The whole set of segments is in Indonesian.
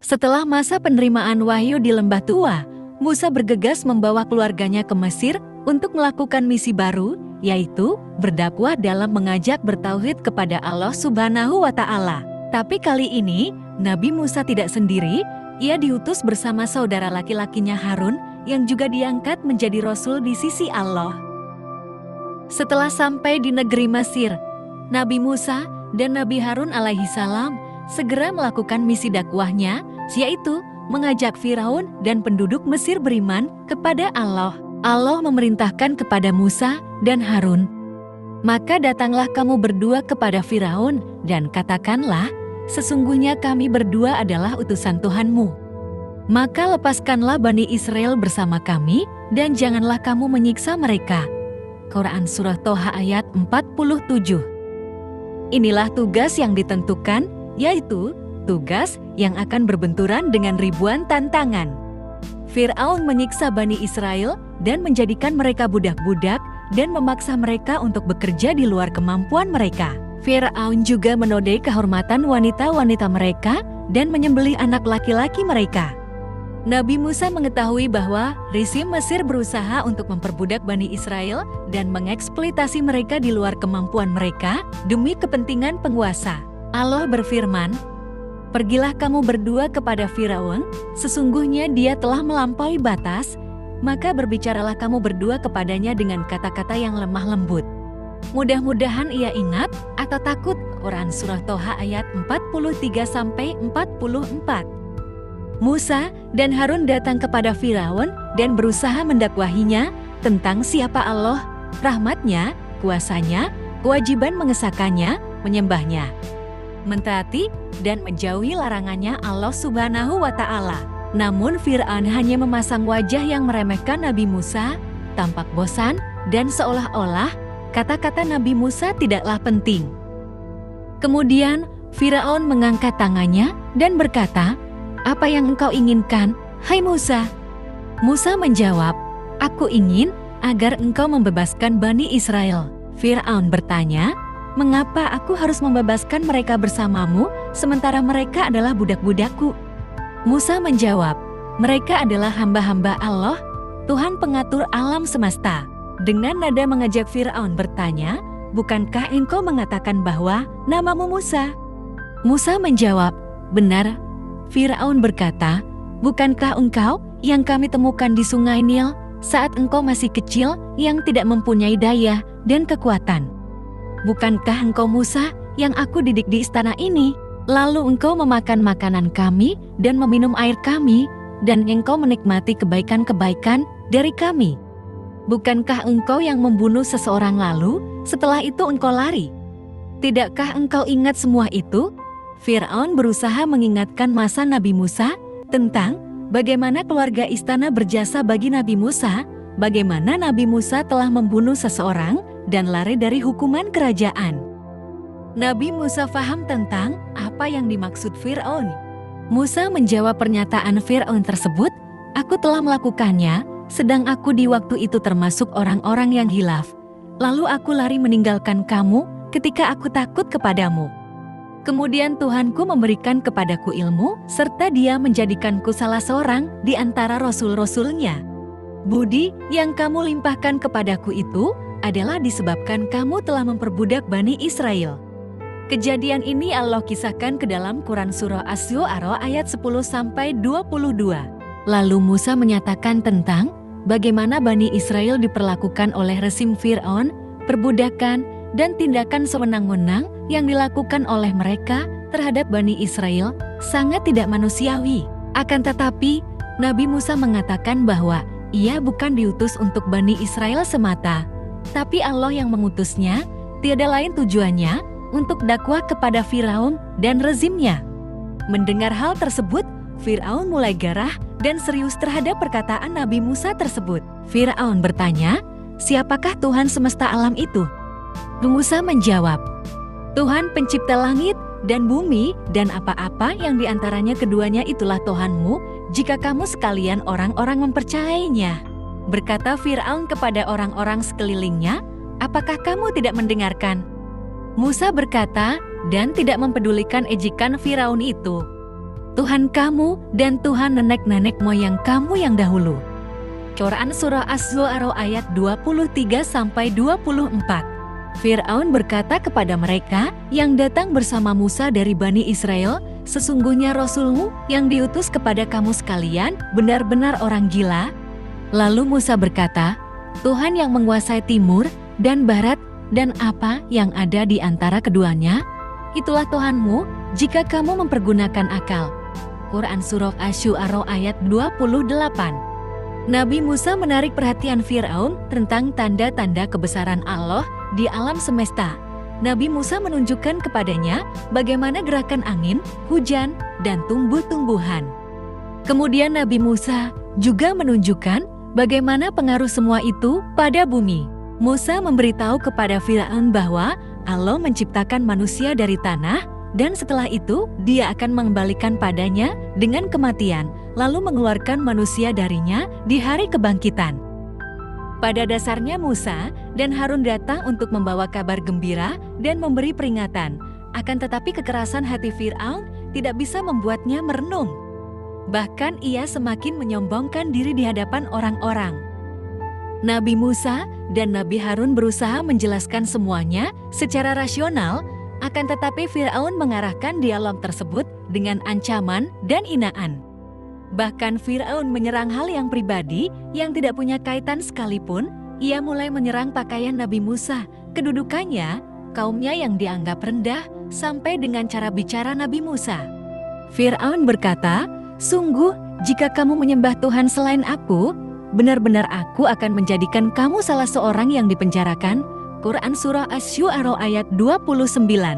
Setelah masa penerimaan wahyu di Lembah Tua, Musa bergegas membawa keluarganya ke Mesir untuk melakukan misi baru, yaitu berdakwah dalam mengajak bertauhid kepada Allah Subhanahu wa Ta'ala. Tapi kali ini, Nabi Musa tidak sendiri, ia diutus bersama saudara laki-lakinya Harun yang juga diangkat menjadi rasul di sisi Allah. Setelah sampai di negeri Mesir, Nabi Musa dan Nabi Harun alaihi salam segera melakukan misi dakwahnya, yaitu mengajak Firaun dan penduduk Mesir beriman kepada Allah. Allah memerintahkan kepada Musa dan Harun, "Maka datanglah kamu berdua kepada Firaun dan katakanlah, sesungguhnya kami berdua adalah utusan Tuhanmu. Maka lepaskanlah Bani Israel bersama kami dan janganlah kamu menyiksa mereka." Quran Surah Toha ayat 47. Inilah tugas yang ditentukan, yaitu tugas yang akan berbenturan dengan ribuan tantangan. Firaun menyiksa Bani Israel dan menjadikan mereka budak-budak dan memaksa mereka untuk bekerja di luar kemampuan mereka. Firaun juga menodai kehormatan wanita-wanita mereka dan menyembelih anak laki-laki mereka. Nabi Musa mengetahui bahwa rezim Mesir berusaha untuk memperbudak Bani Israel dan mengeksploitasi mereka di luar kemampuan mereka demi kepentingan penguasa. Allah berfirman, "Pergilah kamu berdua kepada Firaun, sesungguhnya dia telah melampaui batas, maka berbicaralah kamu berdua kepadanya dengan kata-kata yang lemah lembut. Mudah-mudahan ia ingat atau takut." Quran Surah Toha ayat 43-44. Musa dan Harun datang kepada Firaun dan berusaha mendakwahinya tentang siapa Allah, rahmatnya, kuasanya, kewajiban mengesahkannya, menyembahnya, mentaati dan menjauhi larangannya Allah Subhanahu wa Ta'ala. Namun Firaun hanya memasang wajah yang meremehkan Nabi Musa, tampak bosan dan seolah-olah kata-kata Nabi Musa tidaklah penting. Kemudian Firaun mengangkat tangannya dan berkata, "Apa yang engkau inginkan, hai Musa?" Musa menjawab, "Aku ingin agar engkau membebaskan Bani Israel." Firaun bertanya, "Mengapa aku harus membebaskan mereka bersamamu, sementara mereka adalah budak-budakku?" Musa menjawab, "Mereka adalah hamba-hamba Allah, Tuhan pengatur alam semesta." Dengan nada mengajak Firaun bertanya, "Bukankah engkau mengatakan bahwa namamu Musa?" Musa menjawab, "Benar." Firaun berkata, "Bukankah engkau yang kami temukan di sungai Nil saat engkau masih kecil yang tidak mempunyai daya dan kekuatan? Bukankah engkau Musa yang aku didik di istana ini? Lalu engkau memakan makanan kami dan meminum air kami, dan engkau menikmati kebaikan-kebaikan dari kami. Bukankah engkau yang membunuh seseorang lalu, setelah itu engkau lari? Tidakkah engkau ingat semua itu?" Firaun berusaha mengingatkan masa Nabi Musa tentang bagaimana keluarga istana berjasa bagi Nabi Musa, bagaimana Nabi Musa telah membunuh seseorang dan lari dari hukuman kerajaan. Nabi Musa faham tentang apa yang dimaksud Firaun. Musa menjawab pernyataan Firaun tersebut, "Aku telah melakukannya, sedang aku di waktu itu termasuk orang-orang yang hilaf. Lalu aku lari meninggalkan kamu ketika aku takut kepadamu. Kemudian Tuhanku memberikan kepadaku ilmu, serta Dia menjadikanku salah seorang di antara rasul-rasulnya. Budi yang kamu limpahkan kepadaku itu adalah disebabkan kamu telah memperbudak Bani Israel." Kejadian ini Allah kisahkan ke dalam Quran Surah Asy-Syu'ara ayat 10-22. Lalu Musa menyatakan tentang bagaimana Bani Israel diperlakukan oleh rezim Firaun, perbudakan, dan tindakan sewenang-wenang yang dilakukan oleh mereka terhadap Bani Israel sangat tidak manusiawi. Akan tetapi, Nabi Musa mengatakan bahwa ia bukan diutus untuk Bani Israel semata, tapi Allah yang mengutusnya, tiada lain tujuannya untuk dakwah kepada Firaun dan rezimnya. Mendengar hal tersebut, Firaun mulai garah dan serius terhadap perkataan Nabi Musa tersebut. Firaun bertanya, "Siapakah Tuhan semesta alam itu?" Musa menjawab, "Tuhan pencipta langit dan bumi dan apa-apa yang diantaranya keduanya itulah Tuhanmu jika kamu sekalian orang-orang mempercayainya." Berkata Firaun kepada orang-orang sekelilingnya, "Apakah kamu tidak mendengarkan?" Musa berkata dan tidak mempedulikan ejekan Firaun itu. Tuhan kamu dan Tuhan nenek-nenek moyang kamu yang dahulu. Quran Surah Az-Zu'ara ayat 23-24. Fir'aun berkata kepada mereka yang datang bersama Musa dari Bani Israel, "Sesungguhnya Rasulmu yang diutus kepada kamu sekalian benar-benar orang gila." Lalu Musa berkata, "Tuhan yang menguasai timur dan barat dan apa yang ada di antara keduanya, itulah Tuhanmu jika kamu mempergunakan akal." Quran Surah Asy-Syu'ara ayat 28. Nabi Musa menarik perhatian Fir'aun tentang tanda-tanda kebesaran Allah di alam semesta. Nabi Musa menunjukkan kepadanya bagaimana gerakan angin, hujan, dan tumbuh-tumbuhan. Kemudian Nabi Musa juga menunjukkan bagaimana pengaruh semua itu pada bumi. Musa memberitahu kepada Fir'aun bahwa Allah menciptakan manusia dari tanah, dan setelah itu dia akan mengembalikan padanya dengan kematian, lalu mengeluarkan manusia darinya di hari kebangkitan. Pada dasarnya Musa dan Harun datang untuk membawa kabar gembira dan memberi peringatan. Akan tetapi kekerasan hati Fir'aun tidak bisa membuatnya merenung. Bahkan ia semakin menyombongkan diri di hadapan orang-orang. Nabi Musa dan Nabi Harun berusaha menjelaskan semuanya secara rasional, akan tetapi Fir'aun mengarahkan dialog tersebut dengan ancaman dan hinaan. Bahkan Fir'aun menyerang hal yang pribadi yang tidak punya kaitan sekalipun. Ia mulai menyerang pakaian Nabi Musa, kedudukannya, kaumnya yang dianggap rendah, sampai dengan cara bicara Nabi Musa. Fir'aun berkata, "Sungguh, jika kamu menyembah Tuhan selain aku, benar-benar aku akan menjadikan kamu salah seorang yang dipenjarakan." Quran Surah Asy-Syu'ara ayat 29.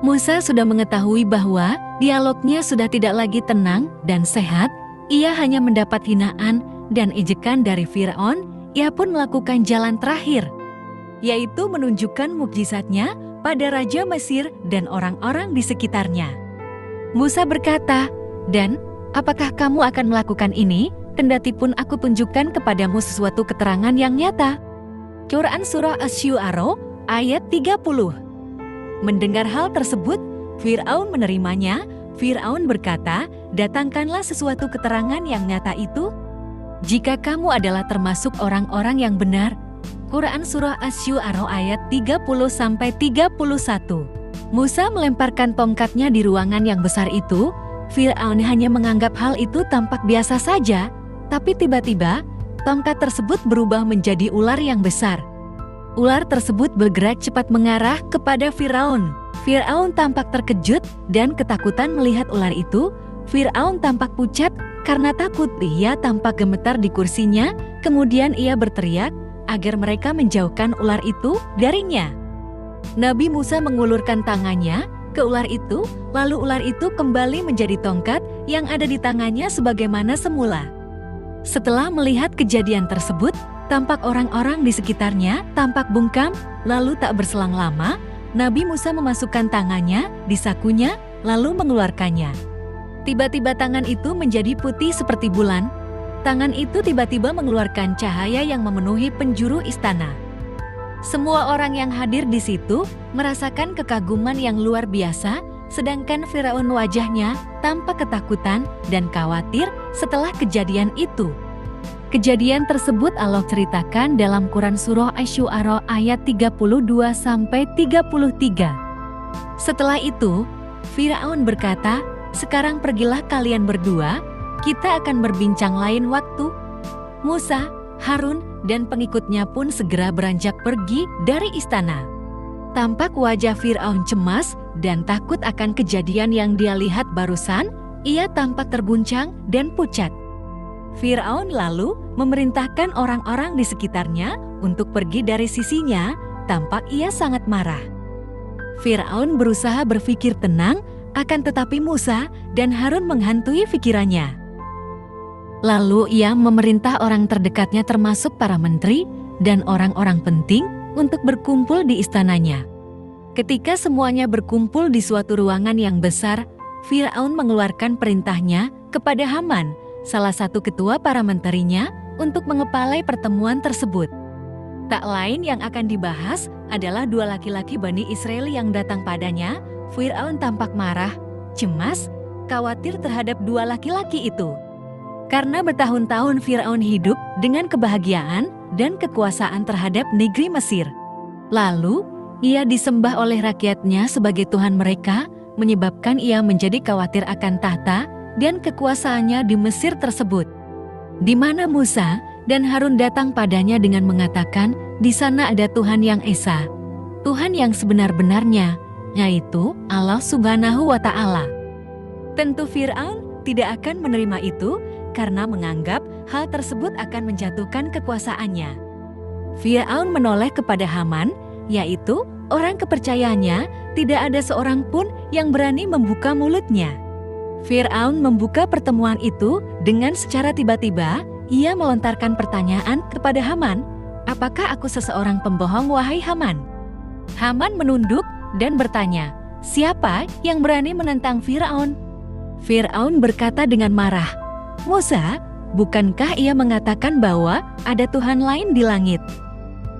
Musa sudah mengetahui bahwa dialognya sudah tidak lagi tenang dan sehat. Ia hanya mendapat hinaan dan ejekan dari Fir'aun. Ia pun melakukan jalan terakhir, yaitu menunjukkan mukjizatnya pada Raja Mesir dan orang-orang di sekitarnya. Musa berkata, "Dan apakah kamu akan melakukan ini, kendati pun aku tunjukkan kepadamu sesuatu keterangan yang nyata?" Quran Surah Asy-Syu'ara ayat 30. Mendengar hal tersebut, Fir'aun menerimanya. Fir'aun berkata, "Datangkanlah sesuatu keterangan yang nyata itu, jika kamu adalah termasuk orang-orang yang benar." Quran Surah Asy-Syu'ara ayat 30-31. Musa melemparkan tongkatnya di ruangan yang besar itu. Fir'aun hanya menganggap hal itu tampak biasa saja, tapi tiba-tiba tongkat tersebut berubah menjadi ular yang besar. Ular tersebut bergerak cepat mengarah kepada Fir'aun. Fir'aun tampak terkejut dan ketakutan melihat ular itu. Fir'aun tampak pucat karena takut. Ia tampak gemetar di kursinya. Kemudian ia berteriak agar mereka menjauhkan ular itu darinya. Nabi Musa mengulurkan tangannya ke ular itu, lalu ular itu kembali menjadi tongkat yang ada di tangannya sebagaimana semula. Setelah melihat kejadian tersebut, tampak orang-orang di sekitarnya tampak bungkam. Lalu tak berselang lama, Nabi Musa memasukkan tangannya di sakunya lalu mengeluarkannya. Tiba-tiba tangan itu menjadi putih seperti bulan. Tangan itu tiba-tiba mengeluarkan cahaya yang memenuhi penjuru istana. Semua orang yang hadir di situ merasakan kekaguman yang luar biasa, sedangkan Firaun wajahnya tampak ketakutan dan khawatir setelah kejadian itu. Kejadian tersebut Allah ceritakan dalam Quran Surah Asy-Syu'ara ayat 32-33. Setelah itu, Firaun berkata, "Sekarang pergilah kalian berdua, kita akan berbincang lain waktu." Musa, Harun, dan pengikutnya pun segera beranjak pergi dari istana. Tampak wajah Fir'aun cemas dan takut akan kejadian yang dia lihat barusan. Ia tampak terguncang dan pucat. Fir'aun lalu memerintahkan orang-orang di sekitarnya untuk pergi dari sisinya. Tampak ia sangat marah. Fir'aun berusaha berpikir tenang, akan tetapi Musa dan Harun menghantui pikirannya. Lalu ia memerintah orang terdekatnya termasuk para menteri dan orang-orang penting untuk berkumpul di istananya. Ketika semuanya berkumpul di suatu ruangan yang besar, Fir'aun mengeluarkan perintahnya kepada Haman, salah satu ketua para menterinya, untuk mengepalai pertemuan tersebut. Tak lain yang akan dibahas adalah dua laki-laki Bani Israel yang datang padanya. Fir'aun tampak marah, cemas, khawatir terhadap dua laki-laki itu. Karena bertahun-tahun Firaun hidup dengan kebahagiaan dan kekuasaan terhadap negeri Mesir. Lalu, ia disembah oleh rakyatnya sebagai Tuhan mereka, menyebabkan ia menjadi khawatir akan tahta dan kekuasaannya di Mesir tersebut. Di mana Musa dan Harun datang padanya dengan mengatakan, "Di sana ada Tuhan yang esa, Tuhan yang sebenar-benarnya, yaitu Allah Subhanahu wa Ta'ala." Tentu Firaun tidak akan menerima itu karena menganggap hal tersebut akan menjatuhkan kekuasaannya. Firaun menoleh kepada Haman, yaitu orang kepercayaannya, tidak ada seorang pun yang berani membuka mulutnya. Firaun membuka pertemuan itu dengan secara tiba-tiba, ia melontarkan pertanyaan kepada Haman, "Apakah aku seseorang pembohong, wahai Haman?" Haman menunduk dan bertanya, "Siapa yang berani menentang Firaun?" Firaun berkata dengan marah, "Musa, bukankah ia mengatakan bahwa ada Tuhan lain di langit?"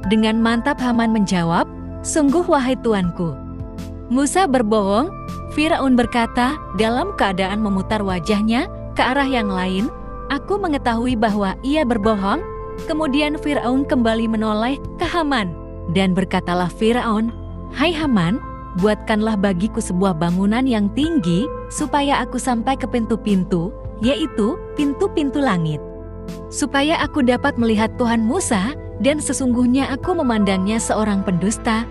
Dengan mantap Haman menjawab, "Sungguh wahai tuanku, Musa berbohong." Firaun berkata dalam keadaan memutar wajahnya ke arah yang lain, "Aku mengetahui bahwa ia berbohong." Kemudian Firaun kembali menoleh ke Haman, dan berkatalah Firaun, "Hai Haman, buatkanlah bagiku sebuah bangunan yang tinggi supaya aku sampai ke pintu-pintu, yaitu pintu-pintu langit, supaya aku dapat melihat Tuhan Musa, dan sesungguhnya aku memandangnya seorang pendusta."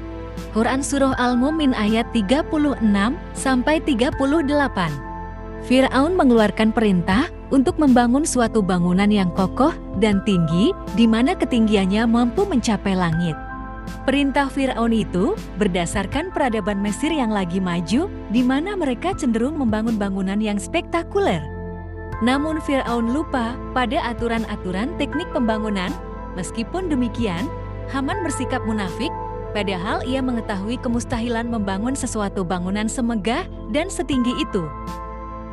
Quran Surah Al-Mu'min ayat 36-38. Firaun mengeluarkan perintah untuk membangun suatu bangunan yang kokoh dan tinggi, di mana ketinggiannya mampu mencapai langit. Perintah Firaun itu berdasarkan peradaban Mesir yang lagi maju, di mana mereka cenderung membangun bangunan yang spektakuler. Namun Firaun lupa pada aturan-aturan teknik pembangunan. Meskipun demikian, Haman bersikap munafik, padahal ia mengetahui kemustahilan membangun sesuatu bangunan semegah dan setinggi itu.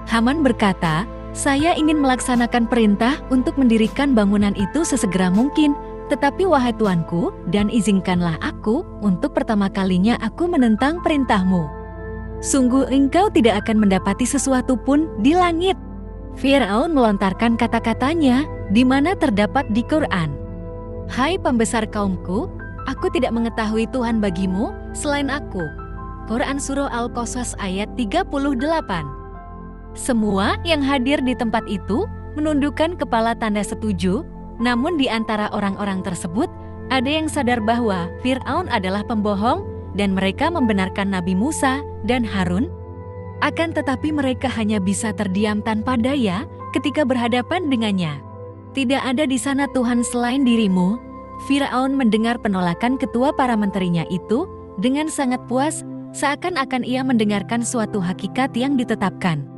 Haman berkata, "Saya ingin melaksanakan perintah untuk mendirikan bangunan itu sesegera mungkin, tetapi wahai tuanku, dan izinkanlah aku untuk pertama kalinya aku menentang perintahmu. Sungguh engkau tidak akan mendapati sesuatu pun di langit." Firaun melontarkan kata-katanya di mana terdapat di Quran, "Hai pembesar kaumku, aku tidak mengetahui Tuhan bagimu selain aku." Quran Surah Al-Qasas ayat 38. Semua yang hadir di tempat itu menundukkan kepala tanda setuju, namun di antara orang-orang tersebut ada yang sadar bahwa Firaun adalah pembohong dan mereka membenarkan Nabi Musa dan Harun. Akan tetapi mereka hanya bisa terdiam tanpa daya ketika berhadapan dengannya. "Tidak ada di sana Tuhan selain dirimu." Firaun mendengar penolakan ketua para menterinya itu dengan sangat puas, seakan-akan ia mendengarkan suatu hakikat yang ditetapkan.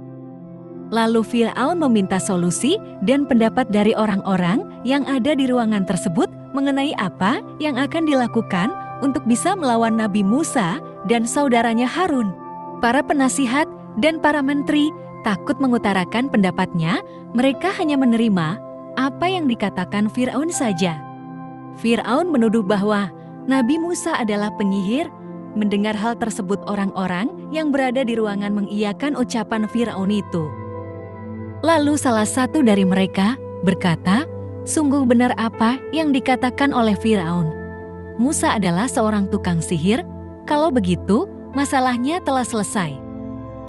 Lalu Firaun meminta solusi dan pendapat dari orang-orang yang ada di ruangan tersebut mengenai apa yang akan dilakukan untuk bisa melawan Nabi Musa dan saudaranya Harun. Para penasihat dan para menteri takut mengutarakan pendapatnya, mereka hanya menerima apa yang dikatakan Firaun saja. Firaun menuduh bahwa Nabi Musa adalah penyihir. Mendengar hal tersebut orang-orang yang berada di ruangan mengiyakan ucapan Firaun itu. Lalu salah satu dari mereka berkata, "Sungguh benar apa yang dikatakan oleh Firaun. Musa adalah seorang tukang sihir. Kalau begitu, masalahnya telah selesai.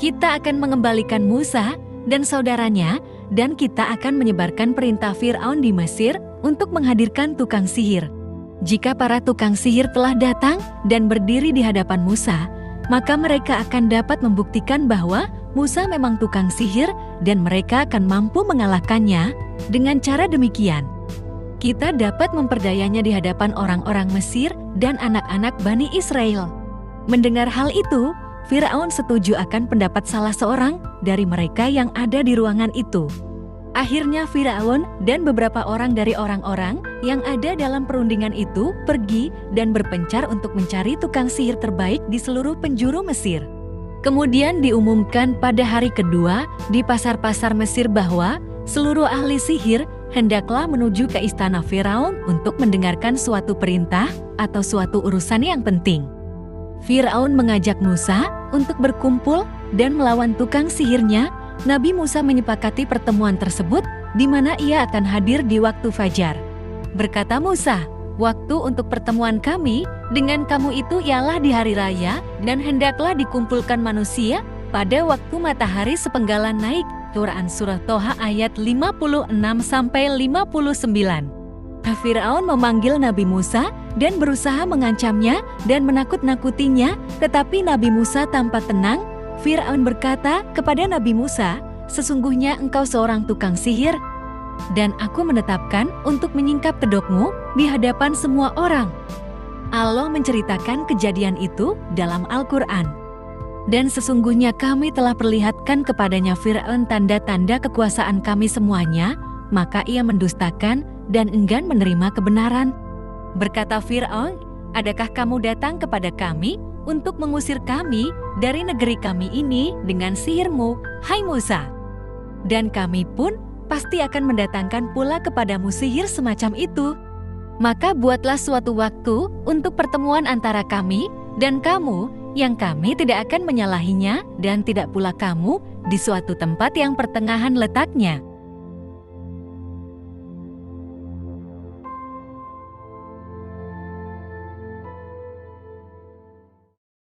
Kita akan mengembalikan Musa dan saudaranya, dan kita akan menyebarkan perintah Firaun di Mesir untuk menghadirkan tukang sihir. Jika para tukang sihir telah datang dan berdiri di hadapan Musa, maka mereka akan dapat membuktikan bahwa Musa memang tukang sihir dan mereka akan mampu mengalahkannya. Dengan cara demikian, kita dapat memperdayanya di hadapan orang-orang Mesir dan anak-anak Bani Israel." Mendengar hal itu, Firaun setuju akan pendapat salah seorang dari mereka yang ada di ruangan itu. Akhirnya Firaun dan beberapa orang dari orang-orang yang ada dalam perundingan itu pergi dan berpencar untuk mencari tukang sihir terbaik di seluruh penjuru Mesir. Kemudian diumumkan pada hari kedua di pasar-pasar Mesir bahwa seluruh ahli sihir hendaklah menuju ke istana Firaun untuk mendengarkan suatu perintah atau suatu urusan yang penting. Firaun mengajak Musa untuk berkumpul dan melawan tukang sihirnya, Nabi Musa menyepakati pertemuan tersebut di mana ia akan hadir di waktu fajar. Berkata Musa, "Waktu untuk pertemuan kami dengan kamu itu ialah di hari raya dan hendaklah dikumpulkan manusia pada waktu matahari sepenggalan naik." Quran Surah Toha ayat 56-59. Firaun memanggil Nabi Musa dan berusaha mengancamnya dan menakut-nakutinya, tetapi Nabi Musa tampak tenang. Firaun berkata kepada Nabi Musa, "Sesungguhnya engkau seorang tukang sihir, dan aku menetapkan untuk menyingkap kedokmu di hadapan semua orang." Allah menceritakan kejadian itu dalam Al-Quran. Dan sesungguhnya kami telah perlihatkan kepadanya Firaun tanda-tanda kekuasaan kami semuanya, maka ia mendustakan dan enggan menerima kebenaran. Berkata Firaun, "Adakah kamu datang kepada kami untuk mengusir kami dari negeri kami ini dengan sihirmu, hai Musa? Dan kami pun pasti akan mendatangkan pula kepadamu sihir semacam itu. Maka buatlah suatu waktu untuk pertemuan antara kami dan kamu, yang kami tidak akan menyalahinya, dan tidak pula kamu di suatu tempat yang pertengahan letaknya."